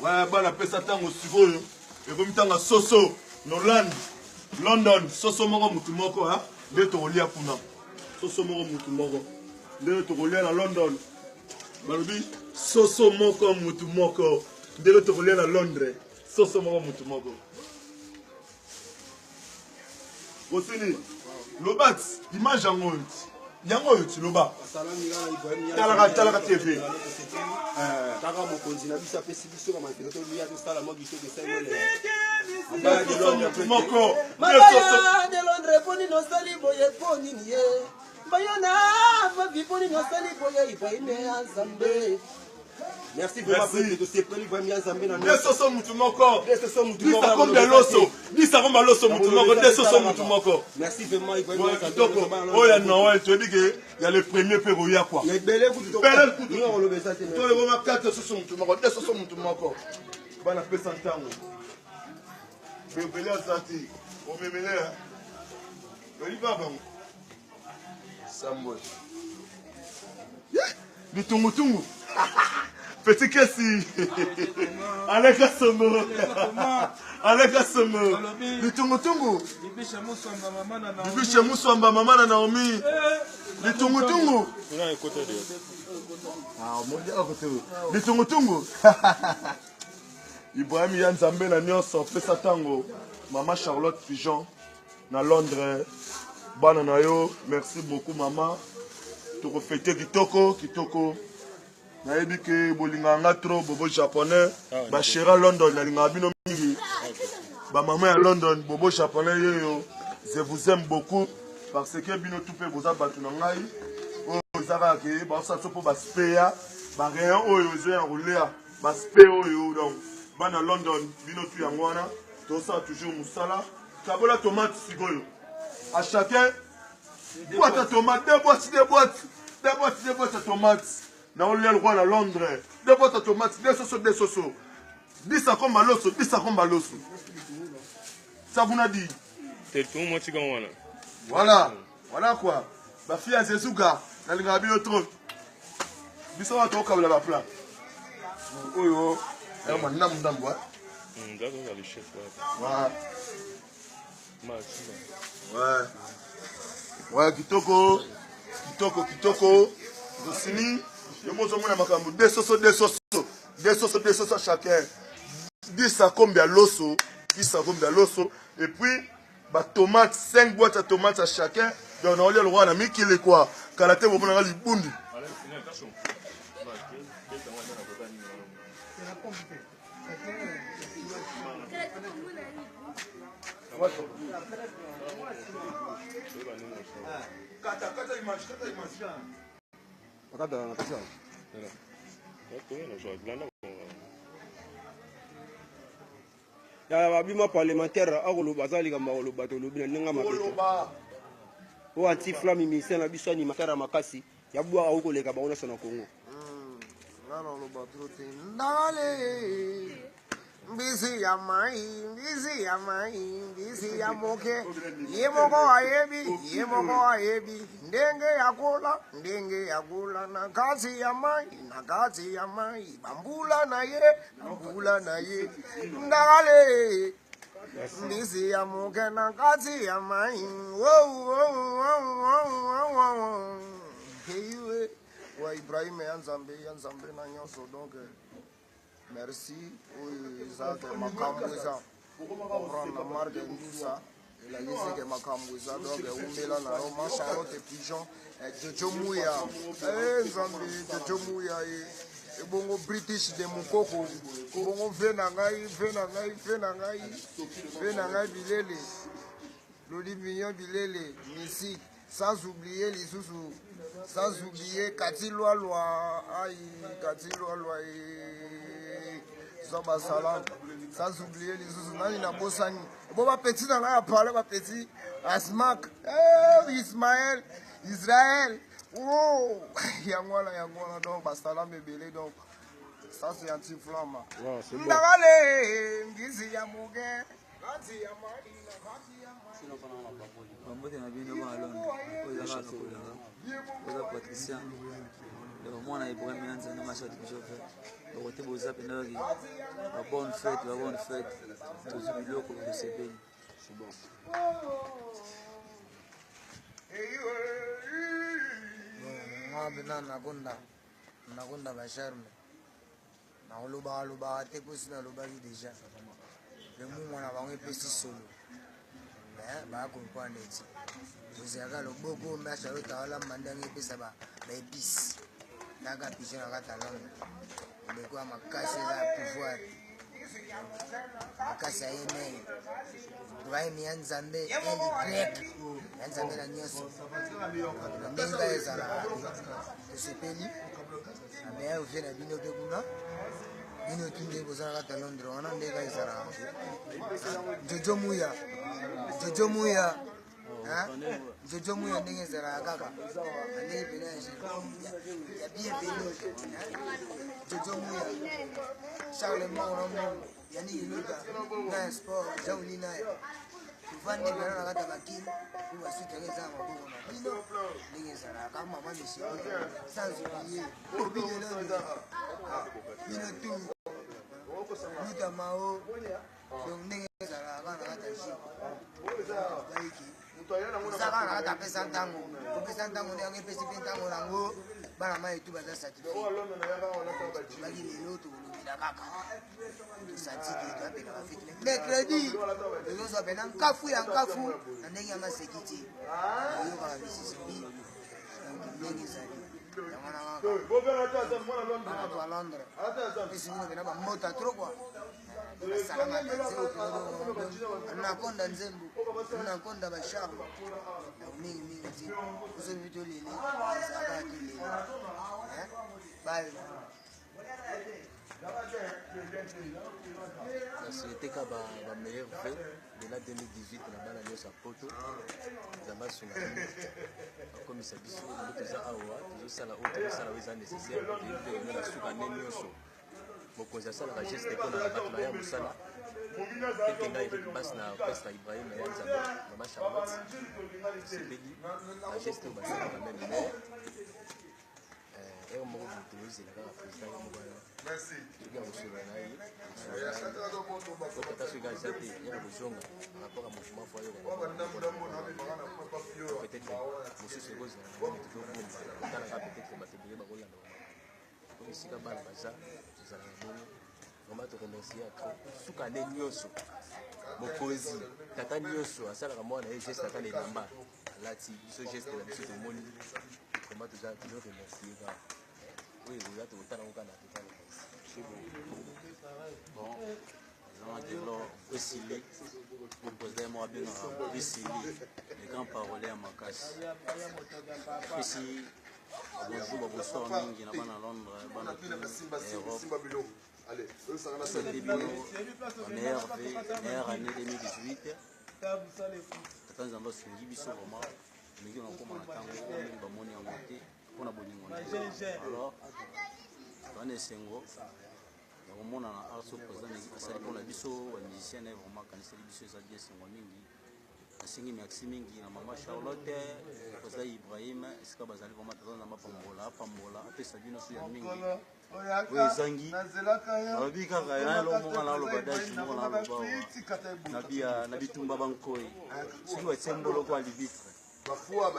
Ouais, bon, on ça tango sugoyo. Et comme tanga soso, Noland, London, soso moro mutumoko, hein. De Torolia Puna. Soso moro mutumoko. De Torolia à London. Malubi, soso moko mutumoko. De Torolia à Londres. Soso moro mutumoko. Osini, Lobat, image en honte. Yango tu loba. Talaka TV. Taka mokonzi na biso apesi biso ba manifesto lui a tosala mo biso de sengole. Moko. Mabaya de Londres poni no sali boye poni niye. Bayona va viponi no sali boye ibaime azambe. Merci vraiment pour le dossier pris vraiment Nzambe na nous. Desoso mutu moko. Desoso mutu moko. Disa kombe loso. Disa kombe loso mutu moko. Desoso mutu moko. Merci vraiment Ibrahim Nzambe. Oh ya Noël, tu dis que il y a le premier péroya quoi. Les belé kutu. Belé kutu. Nous on le met ça te. Toi le moment 4 desoso mutu moko. Desoso mutu moko. Bana pesa ntango. Belé azati. O memele hein. Oli baba. Sambo. Bitungutungu. Petit Kessi. Aleka Somo. Aleka Somo. Bitungutungu. Bibiche Muswamba mama na Naomi. Bitungutungu. Ah, mon Dieu, à côté. Bitungutungu. Ibrahim ya Nzambe na nyonso pesa tango. Maman Charlotte Pigeon na Londres. Bana na yo, merci beaucoup maman. Tu refaites kitoko. Nayebi ke bolinganga trop bobo japonais ba shera London nalinga bino mingi ba maman ya London bobo japonais yo je vous aime beaucoup parce que bino tout pe boza batu na ngai o zaka ke ba sa sopo ba spea ba rien oyo zo ya rouler ba spea oyo donc bana London bino tu yango wana to ça toujours musala kabola tomate sigoyo à chacun boîte à tomate deux boîtes de tomates. Na on le roi à Londres. Deux boîtes à tomates, des sosos. 10 à comme baloso, 10 à comme baloso. Ça vous n'a dit. Voilà quoi. Ma fille a Zezuga, la lingabi au trône. Biso va toka la plat. Oh, elle m'a nam bois. Ouais, kitoko. Dosini. Je me suis dit que des sosos chacun. 10 à combien l'osso, 10 à combien l'osso. Et puis, bah, tomates, 5 boîtes à tomates à chacun. Donc, on a le roi, on a mis qu'il est quoi. Karaté, on a les bundi. Kata image. Ya babima parlementaire akolo bazali kama kolo bato lobina ninga mabeto o anti flamme ministère na biso ni makara makasi ya bwa akoleka baona sona Kongo ngalo lo bato te ndale Busy ya moke yemoko ayebi ndenge yakula na kazi ya mai bambula na ye ndagale busy ya moke na kazi ya mai heyiwe wa Ibrahim ya Nzambe na nyonso donc merci. Oui, ça c'est ma camouza. Prendre la marque de Ndusa. Il a dit que ma camouza. Donc, on met là, on mange Charlotte et Pigeon. Jojo Mouya. Nzambi, Jojo Mouya. Et bon, British de Moukoko. Bon, Venangai, Bilele. L'Olivignon Bilele. Missi. Sans oublier les sous. Sans oublier Kati Loa. Sans oublier les autres, il a Bossani. Bon, ma petite, on a parlé, ma petite, Asmak, Ismaël, Israël. Oh, Yangwala, donc, Bastala, Mébélé, donc, ça c'est anti-flamme. Ndagale, Ngizi Yamogue, Gati Yamari, Gati Yamari. Donc moi, on a Ibrahim Yanza, on a sorti que je fais. Donc on était beaux appels, bonne fête, toujours du loco de ces pays. C'est bon. Nakonda basharme nakolobaka te mposi nalobaki déjà lemo mwana bango epesi solo baya comprendre ti ozalaka loboko mbasha otalamba ndenge epesa baepisi taka piche na kata langue ndeko ya makasi eza ya pouvoir makasi ya yenei Ibrahim ya nzambe eligrek ya nzambe na nyonso na ndenge ezalaka tosepeli na meya ofie na bino mpe kuna bino tu nde kozala kata londres wana ndenge ezalaka jojo muya ndenge ezalaka kaka na ndenge pene ya bienvenu jojo muya charles moro yaniki luka na sport jauli naye tufandi bana na kata bakili po basutaka eza maboko na bino ndenge ezalaka mama michel sans oublier obilelonde bino tu luta mao donc ndenge ezalaka na kata ji baiki ezaka na kata apesa ntango kopesa ntango ndenge epesi mpe ntango nango bana mai tu baza satisfait baki lelo tokolobela kaka tosantiki toapena bafeti mercredi tozozwa pena nkafu ya nkafu na ndenge ya maseki te oyokaka misisipi ndenge ezali yango na kaka to a londres esi bino pena bamota tro kua basalamaka nzembo nakonda nzembo nakonda basharme mingimingi ti osobi tolele ezalaka tolele c'était la meilleure vœu de la 2018 na bana nyonso ya poto nzambe asunga akomisa biso ngo toza awa tozosala oyo tozosala oyo eza nécessaire toyebi na suka nde nyonso mokonzi asalaka geste mpona bato na ya mosala tete ngai eleki basi na peste na ibrahim ya nzambe mama charlotte sepeli na geste oyo basalaka meme mais ere moko moto ozela kaka président yo moko soki ya kosola na ye otata soki aza te yaka kozonga rapport ya mouvement fo ayoka peut-être mosusu ekozala na mene tozobomba otalaka peut-être bato ebele bakolanda po esika bana baza ezala na boni vraiment toremercie ya trop suka nde nyonso mokonzi tata nyonso asalaka mwana ye geste ata na elamba alati biso geste na biso tomoni vraiment tozoremercie kaka oyo ekoza tokotala ngo kana totala bon Jean-Angelo Wesili opposé moi bien Wesili le grand parolier à Makassi ici bonjour bonsoir mingi na bana Londres bana Europe meilleure année 2018 tata nzambe asungi biso vraiment mingi nakoma na ntango mingi bamoni yango te mpona bolingo alors bana esengo yakomonana arso président asali mpona biso bamusicien na ye vraiment akaniseli biso eza bien esengo mingi asengi merci mingi na mama charlotte koza ibrahim esika bazali vraiment taza nzambe apambola apesa bino so ya mingi oyo ezangi alobi kaka nalomonga naloba dage moko naloba na bitumba bankoyi soki batie mboloko ya livitre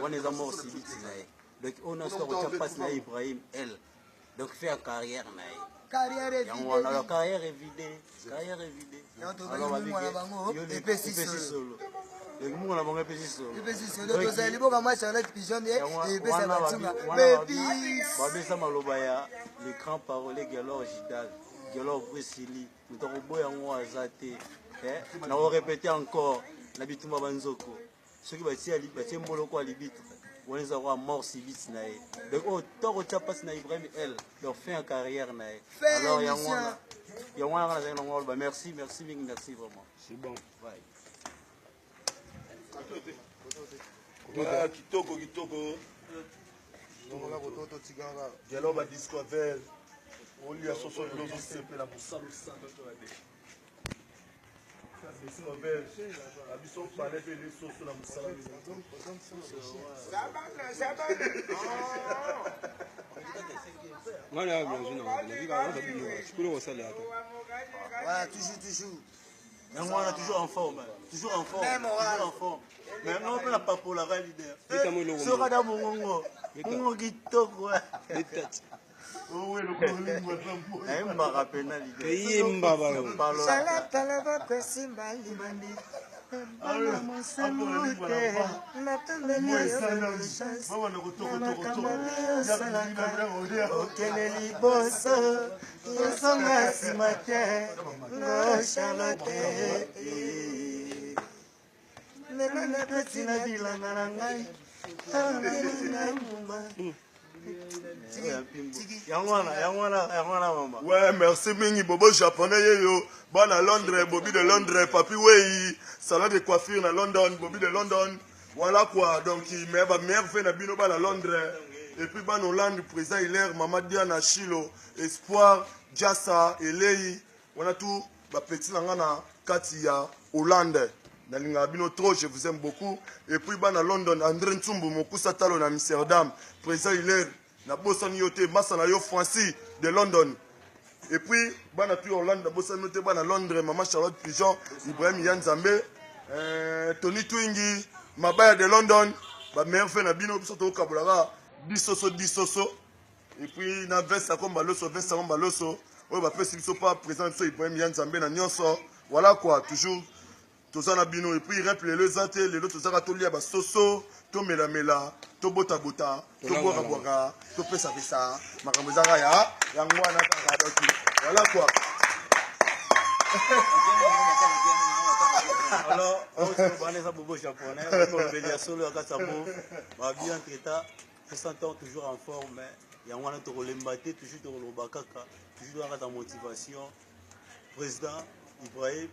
wana eza mort sibiti na ye donc oyo nyonso akotia mpasi na ye ibrahim el donc fait en carrière na ye alors carrière est vidée alors epesi solo mungu na bango epesi solo tozali boka ma charlotte pigeon epesa batunga babesa maloba ya le grand parolier Gelor Gidal Gelor Bresili moto akoboya yango aza te na korepete encore na bitumba banzoko soki batie mboloko ya libitre wana eza kwa mort sibiti na ye donc oyo toko tia mpasi na ibrahim el donc fin ya carrière na ye alors yango wana nazali nango aloba merci mingi merci vraiment c'est bon kitoko dialogue badisco avel olia soso lozosepela mosala avel abiso pale mpe lisoso na mosala ngana ya bien jona na vika on sabi no sikolo ko sala ata Ouais, toujours. On est toujours en forme. Toujours en forme. Toujours en forme. Mais non, on n'a pas pour la leader. Ce radar mongo. Mongo qui toque. les têtes Oui, le colonie, moi, ça me Un barapena leader. pays mbaba yo Shala kwesimba libandi. okele liboso yosonga nsima te ngo charlotte lelo napesi na bilanga na ngai ngai mumba Yangwana mama. Ouais, merci mingi bobo japonais yo. Bon à Londres, Bobby de Londres, papi wey, salon de coiffure à London, Bobby de London. Voilà quoi. Donc il m'a fait na bino à Londres. Et puis ban Hollande, président Hilaire, Maman Diana Chilo, Espoir, Jassa, Elei. On a tout ba petit nangana Katia Hollande. Nalinga bino trop, je vous aime beaucoup. Et puis ban à London, André Ntsumbu Mokusa Talo na Amsterdam, président Hilaire. Na bossa yote masana yo Francis de London. Et puis bana tu Hollande na bossa yote bana Londres Maman Charlotte Pigeon, Ibrahim Yanzambe, Tony Twingi, Mabaya de London, ba meilleur fait na bino biso to kabulaka disoso. Et puis na Vesta comme baloso o ba pesi biso pas présent biso Ibrahim Yanzambe na nyonso. Voilà quoi, toujours tozana bino. Et puis rappelez le zate les autres zaka to lia ba soso. To mela to bota to boka to pesa makambo zaka ya ngwana kaka doki. Voilà quoi. Alors, on se va bobo japonais, on va solo à Kassabo, va bien traiter, présentant toujours en forme, mais il y a un autre lembaté, toujours dans le bakaka, toujours dans la motivation. Président Ibrahim,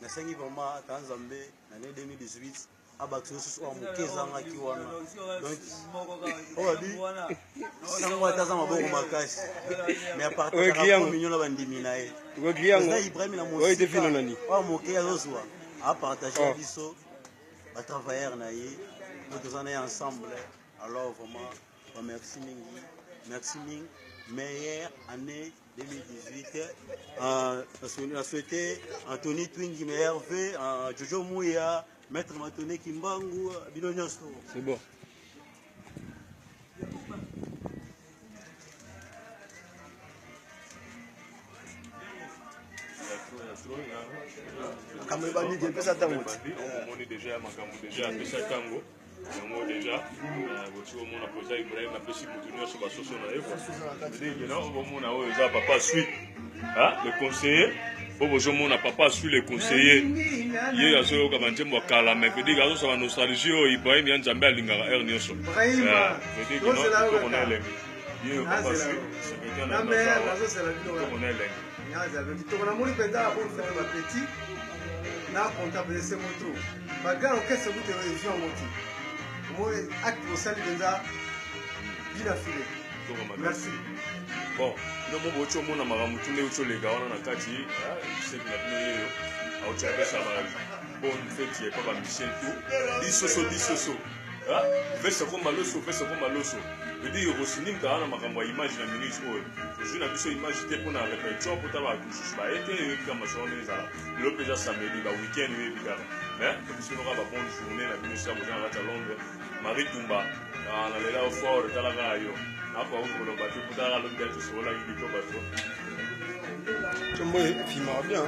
na sengi vraiment Tanzambé, l'année 2018. Abaxo soit mokezanga ki wana donc on dit sango taza maboko makasi mais à part de millions na bandimi na ye na Ibrahim na mo ouais defino nani wa mokeya zoswa a partager biso ba travailler na ye nous tous on est ensemble alors vraiment merci mingi meilleure année 2018 on a souhaité Anthony Twingi meilleur vœu Jojo Mouya Maître Matoné Kimbangu, Bilonyoso. C'est bon. Le conseiller. Bonjour, n'a pas su les conseillers. Il y a ce qu'on dit, moi, Kalamé, il dit que ça va nostalgie, Ibrahim Yanzambe à Lingara, Ernioso. Il dit que non, on est les. Il y a pas su, c'est que on est les. Merci. Bon, nous avons beaucoup de monde à me les gars, on a kati, c'est que nous avons ça bonne fête, pas Michel tout. Disoso. Ah, fais ce qu'on maloso. Je dis au cinéma, on a ma image na minute je n'ai pas image pour na répétition pour ta touche. Bah été comme ça on est là. Le déjà samedi, ba week-end oui bigara. Mais comme si on aura bonne journée la minute ça vous en à Londres. Marie Tumba, on a là au fort de Talagayo. Après, on va battre pour la l'autre sur la vie de Tobato. Tu me filmes bien.